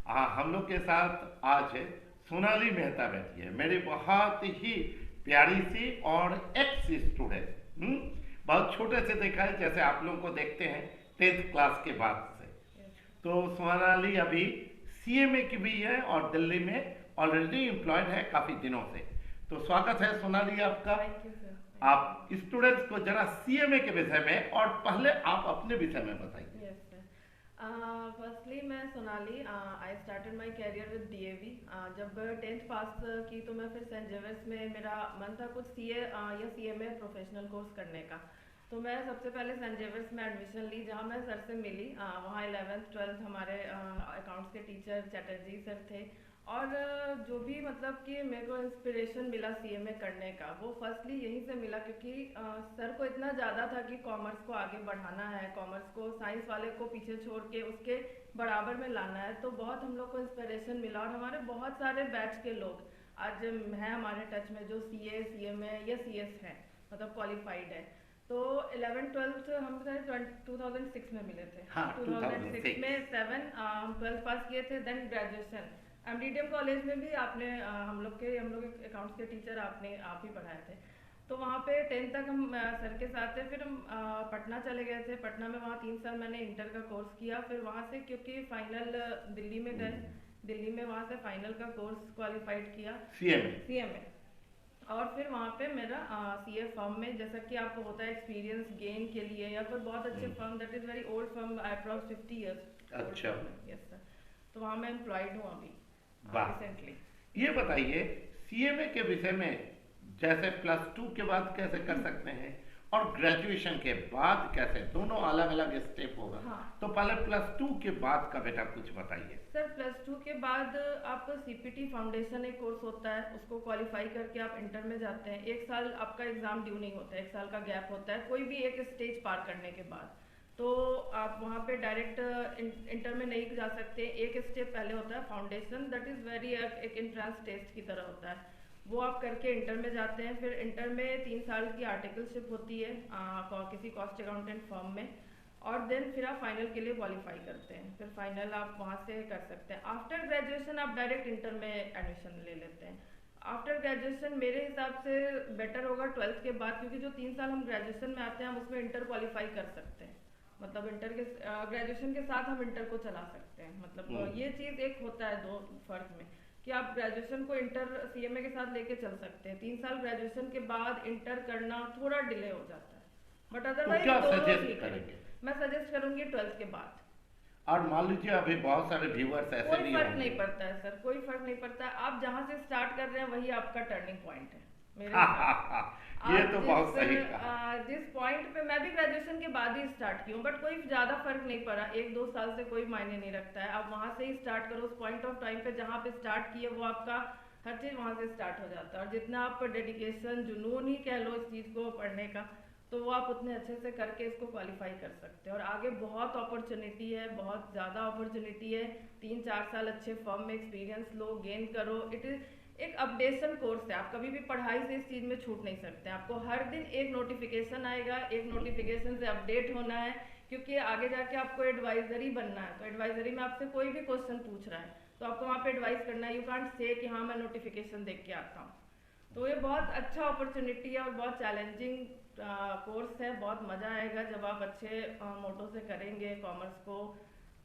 हम लोग के साथ आज सोनाली मेहता बैठी है, मेरी बहुत ही प्यारी सी और एक्स स्टूडेंट। बहुत छोटे से देखा है, जैसे आप लोगों को देखते हैं 10th क्लास के बाद से। तो सोनाली अभी सीएमए की भी है और दिल्ली में ऑलरेडी एम्प्लॉयड है काफ़ी दिनों से। तो स्वागत है सोनाली आपका। Thank you sir, thank you. आप स्टूडेंट्स को जरा सीएमए के विषय में और पहले आप अपने विषय में बताइए। Yes sir. फर्स्टली मैं Sonali, I started my career with DAV. जब 10th पास की तो मैं फिर सेंट जेवियर्स में मेरा मन था कुछ सीए या सीएमए प्रोफेशनल कोर्स करने का। तो मैं सबसे पहले सेंट जेवियर्स में एडमिशन ली, जहाँ मैं सर से मिली। वहाँ 11th 12th हमारे अकाउंट्स के टीचर चैटर्जी सर थे। और जो भी मतलब कि मेरे को इंस्पिरेशन मिला सीएमए करने का, वो फर्स्टली यहीं से मिला, क्योंकि सर को इतना ज़्यादा था कि कॉमर्स को आगे बढ़ाना है, कॉमर्स को साइंस वाले को पीछे छोड़ के उसके बराबर में लाना है। तो बहुत हम लोग को इंस्पिरेशन मिला, और हमारे बहुत सारे बैच के लोग आज हैं हमारे टच में जो सीए सीएमए या सीएस हैं, मतलब क्वालिफाइड है। तो 11th 12th हम सर 2006 में मिले थे। हाँ, 2006 में 2006। 7 हम 12th पास किए थे। देन ग्रेजुएशन एमडीडीएम कॉलेज में भी आपने हम लोग अकाउंट्स के टीचर आप ही पढ़ाए थे। तो वहाँ पे 10th तक हम सर के साथ थे। फिर हम पटना चले गए थे। पटना में वहाँ 3 साल मैंने इंटर का कोर्स किया। फिर वहाँ से क्योंकि फाइनल दिल्ली में गए, दिल्ली में वहाँ से फाइनल का कोर्स क्वालिफाइड किया, सीएमए। सीएमए। और फिर वहाँ पे मेरा सीए फर्म में, जैसा कि आपको होता है एक्सपीरियंस गेन के लिए, या फिर बहुत अच्छे firm, that is very old firm, approx 50 years old अच्छा। फर्म। Yes sir. तो वहाँ मैं एम्प्लॉयड हूँ अभी वाह। रिसेंटली। ये बताइए सीएमए के विषय में, जैसे +2 के बाद कैसे कर सकते हैं और ग्रेजुएशन के बाद कैसे, दोनों अलग अलग स्टेप होगा। हाँ तो पहले +2 के बाद का बेटा कुछ बताइए। सर, +2 के बाद आप सीपीटी फाउंडेशन एक कोर्स होता है, उसको क्वालिफाई करके आप इंटर में जाते हैं। 1 साल आपका एग्जाम ड्यू नहीं होता है, 1 साल का गैप होता है कोई भी एक स्टेज पार करने के बाद। तो आप वहाँ पे डायरेक्ट इंटर में नहीं जा सकते। एक स्टेप पहले होता है फाउंडेशन, दैट इज़ वेरी एक एंट्रेंस टेस्ट की तरह होता है। वो आप करके इंटर में जाते हैं। फिर इंटर में 3 साल की आर्टिकलशिप होती है किसी कॉस्ट अकाउंटेंट फर्म में। और देन फिर आप फाइनल के लिए क्वालिफाई करते हैं। फिर फाइनल आप वहाँ से कर सकते हैं। आफ्टर ग्रेजुएशन आप डायरेक्ट इंटर में एडमिशन ले लेते हैं। आफ्टर ग्रेजुएशन मेरे हिसाब से बेटर होगा 12th के बाद, क्योंकि जो 3 साल हम ग्रेजुएशन में आते हैं हम उसमें इंटर क्वालिफाई कर सकते हैं। मतलब इंटर के ग्रेजुएशन के साथ हम इंटर को चला सकते हैं। मतलब ये चीज़ एक होता है दो फर्क में, कि आप ग्रेजुएशन को इंटर सीएमए के साथ लेके चल सकते हैं। 3 साल ग्रेजुएशन के बाद इंटर करना थोड़ा डिले हो जाता है, बट तो अदरवाइज क्या दोनों सजेस्ट ठीक है। करेंगे? मैं सजेस्ट करूंगी 12th के बाद। और मान लीजिए अभी बहुत सारे व्यूअर्स ऐसे कोई भी फर्क होंगे। नहीं पड़ता है सर, कोई फर्क नहीं पड़ता है। आप जहाँ से स्टार्ट कर रहे हैं वही आपका टर्निंग पॉइंट है मेरे हिसाब से। ये आप तो बहुत सही कहा। जिस पॉइंट पे, मैं भी ग्रेजुएशन के बाद ही स्टार्ट की हूँ, बट कोई ज़्यादा फर्क नहीं पड़ा। 1 2 साल से कोई मायने नहीं रखता है। आप वहाँ से ही स्टार्ट करो, उस पॉइंट ऑफ टाइम पे जहाँ पे स्टार्ट किए वो आपका हर चीज़ वहाँ से स्टार्ट हो जाता है। और जितना आप डेडिकेशन, जुनून ही कह लो इस चीज़ को पढ़ने का, तो वो आप उतने अच्छे से करके इसको क्वालिफाई कर सकते हैं। और आगे बहुत अपॉर्चुनिटी है, बहुत ज़्यादा अपॉर्चुनिटी है। 3 4 साल अच्छे फर्म में एक्सपीरियंस लो, गेन करो। इट इज़ एक अपडेशन कोर्स है। आप कभी भी पढ़ाई से इस चीज़ में छूट नहीं सकते। आपको हर दिन एक नोटिफिकेशन आएगा, एक नोटिफिकेशन से अपडेट होना है, क्योंकि आगे जाके आपको एडवाइजरी बनना है। तो एडवाइजरी में आपसे कोई भी क्वेश्चन पूछ रहा है तो आपको वहाँ पे एडवाइस करना है। यू कांट से कि हाँ मैं नोटिफिकेशन देख के आता हूँ। तो ये बहुत अच्छा अपॉर्चुनिटी है और बहुत चैलेंजिंग कोर्स है। बहुत मज़ा आएगा जब आप अच्छे मोटो से करेंगे कॉमर्स को।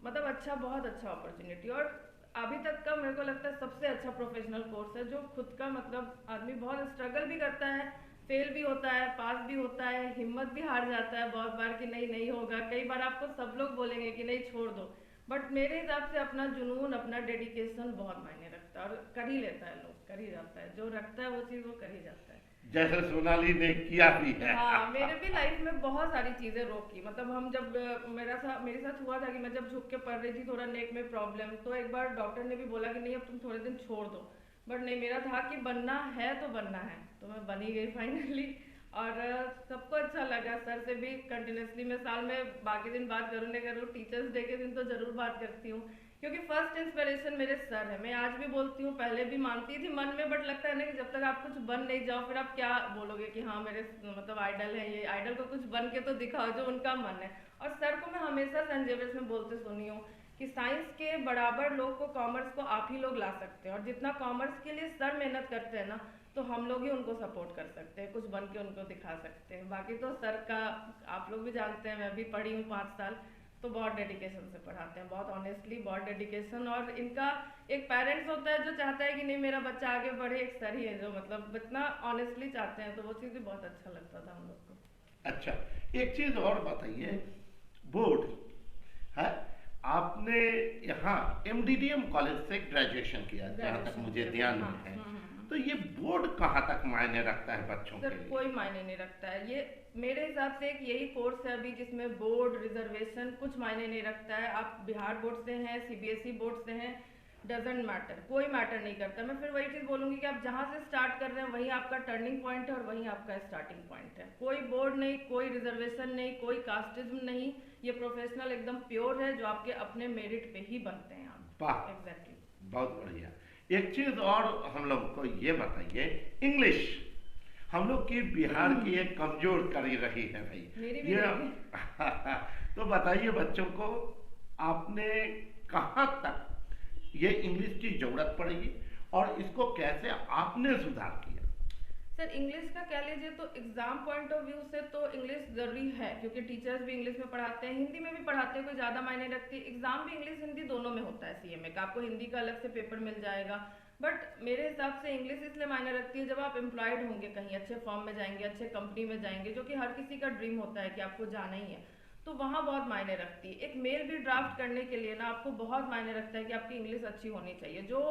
मतलब अच्छा, बहुत अच्छा अपॉर्चुनिटी। और अभी तक का मेरे को लगता है सबसे अच्छा प्रोफेशनल कोर्स है, जो खुद का मतलब आदमी बहुत स्ट्रगल भी करता है, फेल भी होता है, पास भी होता है, हिम्मत भी हार जाता है बहुत बार कि नहीं नहीं होगा। कई बार आपको सब लोग बोलेंगे कि नहीं छोड़ दो, बट मेरे हिसाब से अपना जुनून, अपना डेडिकेशन बहुत मायने रखता है। और कर ही लेता है लोग, कर ही जाता है। जो रखता है वो चीज़ वो कर ही जाता है। जैसे सोनाली ने किया भी है। हाँ, मेरे भी लाइफ में बहुत सारी चीज़ें रोकी। मतलब हम जब मेरे साथ हुआ था कि मैं जब झुक के पढ़ रही थी, थोड़ा नेक में प्रॉब्लम, तो एक बार डॉक्टर ने भी बोला कि नहीं अब तुम थोड़े दिन छोड़ दो। बट नहीं, मेरा था कि बनना है तो बनना है, तो मैं बनी गई फाइनली। और सबको अच्छा लगा। सर से भी कंटिन्यूसली मैं साल में बाकी दिन बात करूँ नहीं करूँ, टीचर्स डे के दिन तो ज़रूर बात करती हूँ, क्योंकि फर्स्ट इंस्पिरेशन मेरे सर है। मैं आज भी बोलती हूँ, पहले भी मानती थी मन में, बट लगता है ना कि जब तक आप कुछ बन नहीं जाओ फिर आप क्या बोलोगे कि हाँ मेरे मतलब आइडल है ये। आइडल को कुछ बन के तो दिखाओ जो उनका मन है। और सर को मैं हमेशा सेंट जेवियर्स में बोलते सुनी हूँ कि साइंस के बराबर लोग को कॉमर्स को आप ही लोग ला सकते हैं, और जितना कॉमर्स के लिए सर मेहनत करते हैं ना, तो हम लोग ही उनको सपोर्ट कर सकते हैं, कुछ बन के उनको दिखा सकते हैं। बाकी तो सर का आप लोग भी जानते हैं, मैं भी पढ़ी हूँ 5 साल, तो बहुत डेडिकेशन से पढ़ाते हैं, बहुत ऑनेस्टली, बहुत डेडिकेशन। और इनका एक पेरेंट्स होता है जो चाहता है कि नहीं मेरा बच्चा आगे बढ़े, एक सर ही है जो मतलब इतना ऑनेस्टली चाहते हैं, तो वो चीज़ भी बहुत अच्छा लगता था हम लोग को। अच्छा, एक चीज और बताइए, बोर्ड है, आपने यहाँ एमडीडीएम कॉलेज से ग्रेजुएशन किया जहाँ तक मुझे ध्यान हाँ, में है, तो ये बोर्ड कहाँ तक मायने रखता है बच्चों के सर लिए? कोई मायने नहीं रखता है ये, मेरे हिसाब से एक यही कोर्स है अभी जिसमें बोर्ड रिजर्वेशन कुछ मायने नहीं रखता है। आप बिहार बोर्ड से हैं, सीबीएसई बोर्ड से हैं, डजेंट मैटर, कोई मैटर नहीं करता। मैं फिर वही चीज़ बोलूँगी कि आप जहाँ से स्टार्ट कर रहे हैं वही आपका टर्निंग पॉइंट है और वही आपका स्टार्टिंग पॉइंट है। कोई बोर्ड नहीं, कोई रिजर्वेशन नहीं, कोई कास्टिज्म नहीं, ये प्रोफेशनल एकदम प्योर है जो आपके अपने मेरिट पे ही बनते हैं आप। वाह, एग्जैक्टली। बहुत बढ़िया। एक चीज और हम लोग को ये बताइए, इंग्लिश हम लोग की बिहार की एक कमजोर कड़ी रही है भाई, मेरी भी ये रही। तो बताइए बच्चों को, आपने कहाँ तक ये इंग्लिश की जरूरत पड़ेगी और इसको कैसे आपने सुधार किया? सर इंग्लिश का कह लीजिए तो एग्जाम पॉइंट ऑफ व्यू से तो इंग्लिश जरूरी है, क्योंकि टीचर्स भी इंग्लिश में पढ़ाते हैं, हिंदी में भी पढ़ाते हैं, कोई ज़्यादा मायने रखती है। एग्जाम भी इंग्लिश हिंदी दोनों में होता है सीएमए का, आपको हिंदी का अलग से पेपर मिल जाएगा। बट मेरे हिसाब से इंग्लिश इसलिए मायने रखती है जब आप एम्प्लॉयड होंगे, कहीं अच्छे फॉर्म में जाएंगे, अच्छे कंपनी में जाएंगे, जो कि हर किसी का ड्रीम होता है कि आपको जाना ही है, तो वहाँ बहुत मायने रखती है। एक मेल भी ड्राफ्ट करने के लिए ना आपको बहुत मायने रखता है कि आपकी इंग्लिश अच्छी होनी चाहिए, जो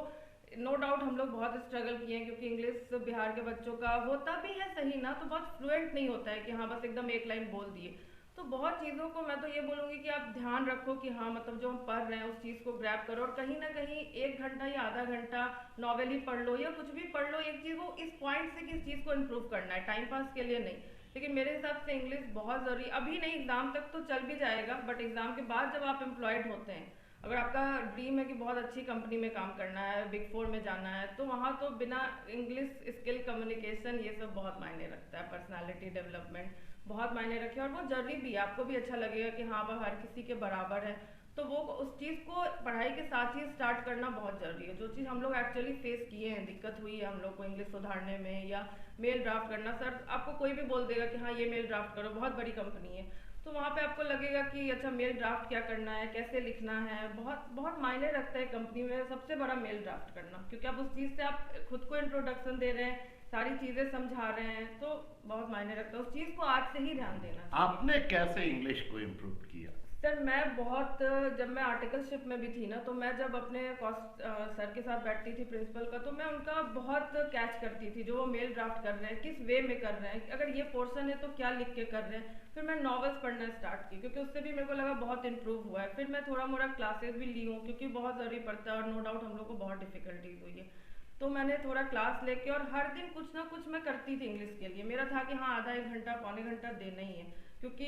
नो डाउट हम लोग बहुत स्ट्रगल किए हैं, क्योंकि इंग्लिश बिहार के बच्चों का होता भी है सही ना, तो बहुत फ्लुएंट नहीं होता है कि हाँ बस एकदम एक लाइन बोल दिए। तो बहुत चीज़ों को मैं तो ये बोलूँगी कि आप ध्यान रखो कि हाँ मतलब जो हम पढ़ रहे हैं उस चीज़ को ग्रैब करो, और कहीं ना कहीं 1 घंटा या आधा घंटा नॉवेल ही पढ़ लो या कुछ भी पढ़ लो, एक चीज़ को इस पॉइंट से कि इस चीज़ को इम्प्रूव करना है, टाइम पास के लिए नहीं। लेकिन मेरे हिसाब से इंग्लिश बहुत ज़रूरी, अभी नहीं एग्ज़ाम तक तो चल भी जाएगा, बट एग्ज़ाम के बाद जब आप एम्प्लॉयड होते हैं, अगर आपका ड्रीम है कि बहुत अच्छी कंपनी में काम करना है, बिग फोर में जाना है, तो वहाँ तो बिना इंग्लिश स्किल, कम्युनिकेशन, ये सब बहुत मायने रखता है। पर्सनालिटी डेवलपमेंट बहुत मायने रखे, और वो जरूरी भी है, आपको भी अच्छा लगेगा कि हाँ वह हर किसी के बराबर है, तो वो उस चीज़ को पढ़ाई के साथ ही स्टार्ट करना बहुत ज़रूरी है। जो चीज़ हम लोग एक्चुअली फेस किए हैं, दिक्कत हुई है हम लोग को इंग्लिश सुधारने में या मेल ड्राफ्ट करना, सर आपको कोई भी बोल देगा कि हाँ ये मेल ड्राफ्ट करो, बहुत बड़ी कंपनी है, तो वहाँ पे आपको लगेगा कि अच्छा मेल ड्राफ्ट क्या करना है, कैसे लिखना है, बहुत बहुत मायने रखता है कंपनी में सबसे बड़ा मेल ड्राफ्ट करना, क्योंकि आप उस चीज़ से आप खुद को इंट्रोडक्शन दे रहे हैं, सारी चीज़ें समझा रहे हैं, तो बहुत मायने रखता है। उस चीज़ को आज से ही ध्यान देना चाहिए। आपने कैसे इंग्लिश को इम्प्रूव किया? सर मैं बहुत, जब मैं आर्टिकलशिप में भी थी ना, तो मैं जब अपने सर के साथ बैठती थी प्रिंसिपल का, तो मैं उनका बहुत कैच करती थी जो वो मेल ड्राफ्ट कर रहे हैं, किस वे में कर रहे हैं, अगर ये पोर्शन है तो क्या लिख के कर रहे हैं। फिर मैं नॉवेल्स पढ़ना स्टार्ट की, क्योंकि उससे भी मेरे को लगा बहुत इंप्रूव हुआ है। फिर मैं थोड़ा मोड़ा क्लासेस भी ली हूँ, क्योंकि बहुत ज़रूरी पड़ता है, और नो डाउट हम लोग को बहुत डिफिकल्टीज हुई है, तो मैंने थोड़ा क्लास लेके और हर दिन कुछ ना कुछ मैं करती थी इंग्लिश के लिए। मेरा था कि हाँ आधा 1 घंटा पौने घंटा देना ही है, क्योंकि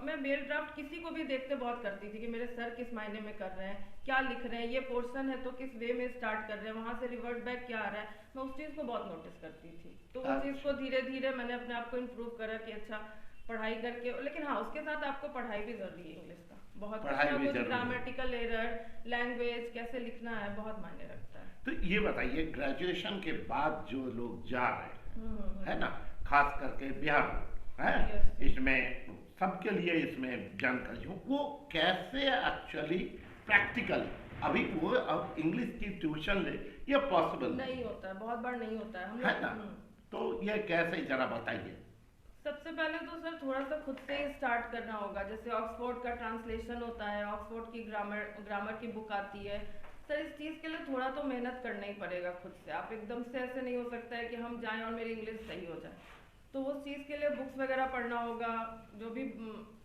मैं मेल ड्राफ्ट किसी को भी देखते बहुत करती थी कि मेरे सर किस मायने में कर रहे हैं, क्या लिख रहे हैं, ये पोर्शन है तो किस वे में स्टार्ट कर रहे हैं, वहाँ से रिवर्ट बैक क्या आ रहा है, मैं उस चीज़ को बहुत नोटिस करती थी। तो उस चीज़ को धीरे धीरे मैंने अपने आप को इम्प्रूव करा कि अच्छा पढ़ाई करके, लेकिन हाँ उसके साथ आपको पढ़ाई भी जरूरी है इंग्लिश का, बहुत पढ़ाई भी कुछ जरूरी है। ग्रामेटिकल एरर, लैंग्वेज कैसे लिखना है, बहुत मायने रखता है। तो ये बताइए, ग्रेजुएशन के बाद जो लोग जा रहे हैं, है ना, खास करके बिहार है, Yes. इसमें सबके लिए इसमें जानकारी हो, वो कैसे एक्चुअली प्रैक्टिकली, अभी वो अब इंग्लिश की ट्यूशन ले, ये पॉसिबल नहीं होता है, बहुत बार नहीं होता है हम है ना, लोग। तो ये कैसे जरा बताइए। सबसे पहले तो सर थोड़ा सा खुद से ही स्टार्ट करना होगा, जैसे ऑक्सफोर्ड का ट्रांसलेशन होता है, ऑक्सफोर्ड की ग्रामर की बुक आती है, सर इस चीज़ के लिए थोड़ा तो मेहनत करना ही पड़ेगा खुद से। आप एकदम से ऐसे नहीं हो सकता है कि हम जाएं और मेरी इंग्लिश सही हो जाए, तो उस चीज़ के लिए बुक्स वगैरह पढ़ना होगा, जो भी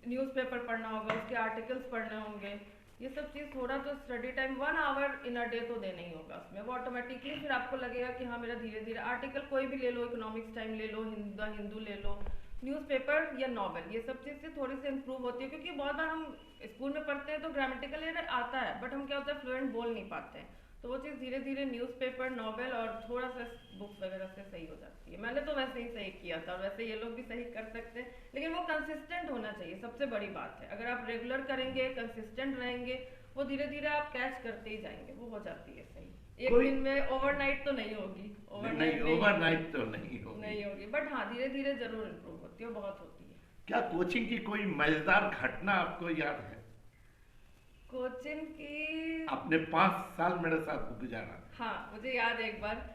न्यूज़पेपर पढ़ना होगा, उसके आर्टिकल्स पढ़ने होंगे, ये सब चीज़ थोड़ा तो study time 1 hour in a day तो देना ही होगा उसमें, वो ऑटोमेटिकली फिर आपको लगेगा कि हाँ मेरा धीरे धीरे आर्टिकल कोई भी ले लो, इकोनॉमिक्स टाइम ले लो, हिंदू ले लो, न्यूज़पेपर या नॉवेल, ये सब चीज़ से थोड़ी सी इंप्रूव होती है। क्योंकि बहुत बार हम स्कूल में पढ़ते हैं तो ग्रामेटिकल एरर आता है, बट हम क्या होता है फ्लुएंट बोल नहीं पाते हैं, तो वो चीज़ धीरे धीरे न्यूज़पेपर, नॉवेल और थोड़ा सा बुक्स वगैरह से सही हो जाती है। मैंने तो वैसे ही सही किया था, और वैसे ये लोग भी सही कर सकते हैं, लेकिन वो कंसिस्टेंट होना चाहिए, सबसे बड़ी बात है। अगर आप रेगुलर करेंगे, कंसिस्टेंट रहेंगे, वो धीरे धीरे आप कैच करते ही जाएंगे, वो हो जाती है सही। एक कोई दिन में ओवरनाइट तो नहीं होगी, नहीं, ओवरनाइट तो नहीं होगी, नहीं होगी, बट हाँ धीरे धीरे जरूर इम्प्रूव होती है, बहुत होती है। क्या कोचिंग की कोई मजेदार घटना आपको याद है? कोचिंग की, आपने 5 साल मेरे साथ गुजारा। हाँ मुझे याद है एक बार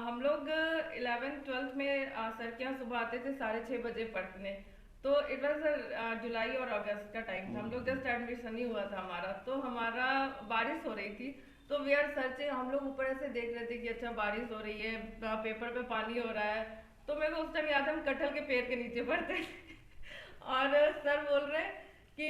हम लोग 11th-12th में सर के यहाँ सुबह आते थे 6:30 बजे पढ़ने। तो इट वॉज जुलाई और अगस्त का टाइम था, हम लोग जस्ट एडमिशन ही हुआ था हमारा, तो हमारा बारिश हो रही थी। तो वी आर सर्चिंग, हम लोग ऊपर से देख रहे थे कि अच्छा बारिश हो रही है, पेपर पे पानी हो रहा है। तो मेरे को उस टाइम याद है हम कटहल के पेड़ के नीचे पढ़ते थे और सर बोल रहे हैं कि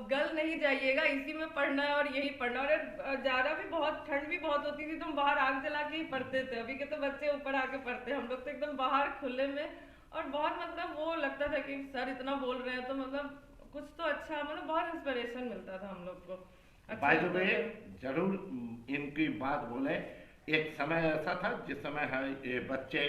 गल नहीं जाइएगा, इसी में पढ़ना है और यही पढ़ना। और ज़्यादा भी बहुत ठंड भी बहुत होती थी, तो हम बाहर आग जला के ही पढ़ते थे। अभी के तो बच्चे ऊपर आके पढ़ते हैं, हम लोग तो एकदम बाहर खुले में। और बहुत मतलब वो लगता था कि सर इतना बोल रहे हैं तो मतलब कुछ तो अच्छा, मतलब बहुत इंस्पिरेशन मिलता था हम लोग को। अच्छा बाय द वे, लगता था। जरूर इनकी बात बोले, एक समय ऐसा था जिस समय ये बच्चे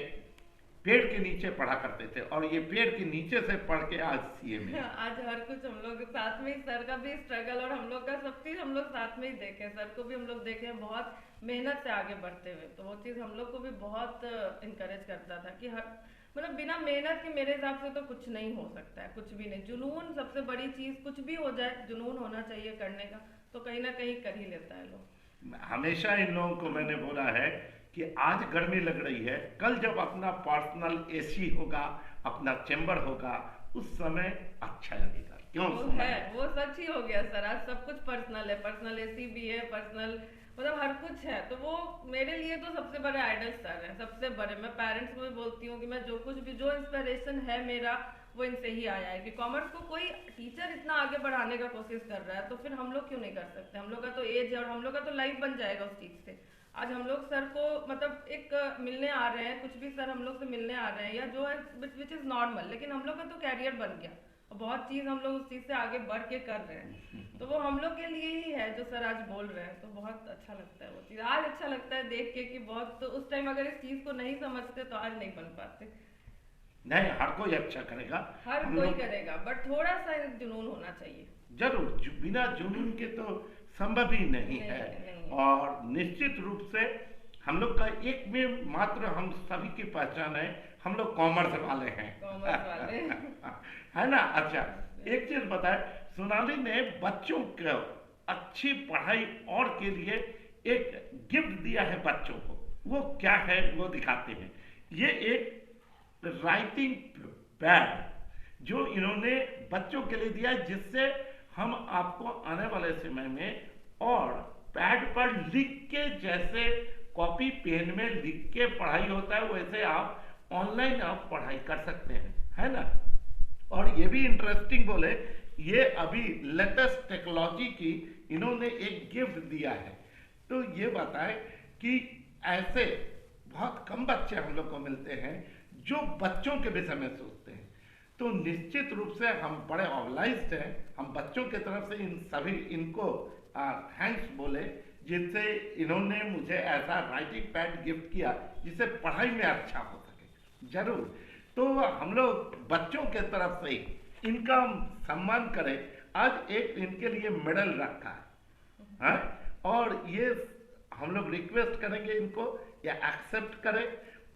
पेड़ के नीचे पढ़ा करते थे और ये पेड़ के नीचे से पढ़ के आज सीए में। आज हर कुछ हम लोग साथ में ही, सर का भी स्ट्रगल और हम लोग का सब चीज हम लोग साथ में ही देखे, सर को भी हम लोग देखे बहुत मेहनत से आगे बढ़ते हुए। तो वो चीज हम लोग को भी बहुत इंकरेज करता था कि हर मतलब बिना मेहनत के मेरे हिसाब से तो कुछ नहीं हो सकता है, कुछ भी नहीं। जुनून सबसे बड़ी चीज, कुछ भी हो जाए जुनून होना चाहिए करने का, तो कहीं ना कहीं कर ही लेता है लोग। हमेशा इन लोगों को मैंने बोला है कि आज गर्मी लग रही है, कल जब अपना पर्सनल एसी होगा, अपना चेंबर होगा, उस समय अच्छा लगेगा। क्यों? वो है, वो सच ही हो गया सर। आज सब कुछ पर्सनल है, पर्सनल एसी भी है, पर्सनल मतलब हर कुछ है। तो वो मेरे लिए तो सबसे बड़े आइडल सर है, सबसे बड़े। मैं पेरेंट्स को भी बोलती हूँ कि मैं जो कुछ भी, जो इंस्पिरेशन है मेरा, वो इनसे ही आया है। कि कॉमर्स को कोई टीचर इतना आगे बढ़ाने का कोशिश कर रहा है, तो फिर हम लोग क्यों नहीं कर सकते? हम लोग का तो एज है और हम लोग का तो लाइफ बन जाएगा उस चीज से। आज हम लोग सर को मतलब एक मिलने आ रहे हैं, कुछ भी सर हम लोग से मिलने आ रहे हैं, या जो है विच इज नॉर्मल, लेकिन हम लोग का तो कैरियर बन गया और बहुत चीज हम लोग उस चीज से आगे बढ़ के कर रहे हैं। तो वो हम लोग के लिए ही है जो सर आज बोल रहे हैं। तो बहुत अच्छा लगता है वो चीज, आज अच्छा लगता है देख के कि बहुत, तो उस टाइम अगर इस चीज को नहीं समझते तो आज नहीं बन पाते। नहीं, हर कोई अच्छा करेगा, हर हम कोई लोग करेगा, बट थोड़ा सा जुनून होना चाहिए। जरूर, बिना जुनून के तो संभव ही नहीं है। नहीं। और निश्चित रूप से हम लोग का एक में मात्र हम सभी की पहचान है, हम लोग कॉमर्स वाले हैं। कॉमर्स वाले है ना? अच्छा, एक चीज बताए, सोनाली ने बच्चों को अच्छी पढ़ाई और के लिए एक गिफ्ट दिया है बच्चों को, वो क्या है वो दिखाते हैं। ये एक राइटिंग पैड जो इन्होंने बच्चों के लिए दिया है, जिससे हम आपको आने वाले समय में और पैड पर लिख के, जैसे कॉपी पेन में लिख के पढ़ाई होता है, वैसे आप ऑनलाइन आप पढ़ाई कर सकते हैं, है ना? और ये भी इंटरेस्टिंग बोले, ये अभी लेटेस्ट टेक्नोलॉजी की इन्होंने एक गिफ्ट दिया है। तो ये बताएं कि ऐसे बहुत कम बच्चे हम लोग को मिलते हैं जो बच्चों के विषय में सोचते हैं। तो निश्चित रूप से हम बड़े ऑब्लाइज्ड हैं, हम बच्चों की तरफ से इन सभी इनको थैंक्स बोले, जिससे इन्होंने मुझे ऐसा राइटिंग पैड गिफ्ट किया जिससे पढ़ाई में अच्छा हो सके। जरूर, तो हम लोग बच्चों के तरफ से इनका सम्मान करें। आज एक इनके लिए मेडल रखा है, और ये हम लोग रिक्वेस्ट करेंगे इनको या एक्सेप्ट करें,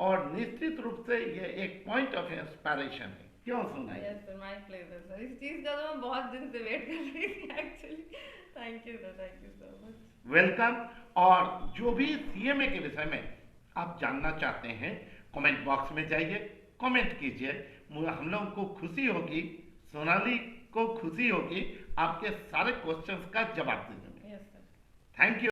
और निश्चित रूप से ये एक पॉइंट ऑफ इंस्पिरेशन है। क्यों सुनाई? Yes sir, my pleasure sir। इस चीज का तो मैं बहुत दिन से वेट कर रही थी actually. Thank you sir, thank you so much. Welcome. और जो भी सीएमए के विषय में आप जानना चाहते हैं, कमेंट बॉक्स में जाइए, कमेंट कीजिए। हम लोगों को खुशी होगी, सोनाली को खुशी होगी आपके सारे क्वेश्चंस का जवाब देने में। Yes sir. Thank you.